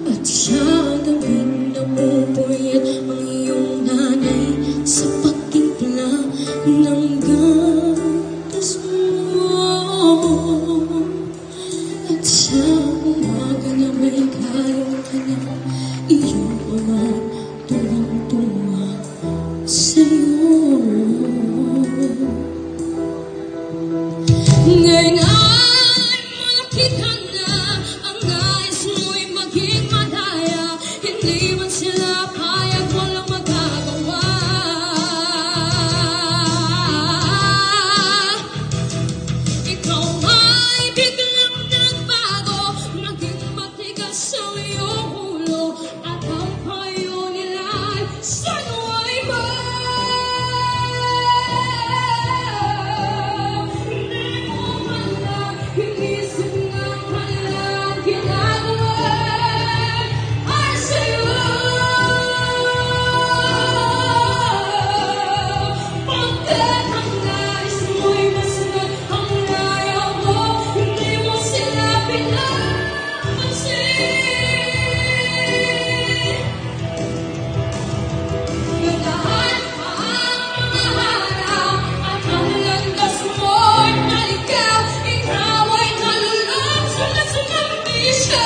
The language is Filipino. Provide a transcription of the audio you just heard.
At sa gawin na pupuyat ang iyong nanay sa pagtimpla ng gatas mo. At sa umaga na may kain ka na, iyong ama tuwang-tuwa sa'yo. Ngayon ay malaki ka na, ang nais mo'y maging malaya. Hindi man sila payag, walang magagawa. Ikaw ay biglang nagbago, naging matigas ang iyong ulo, at ang payo nila'y sa'yo ay inisip ng kanilang ginagawa ay sa'yo. Pagkat ang nais mo'y masunod ang laya mo, hindi mo sila pinapansin. Ganahan pa ang mga harap at ang landas mo'y naligaw. Ikaw ay nalulong sa lasunang bisyo.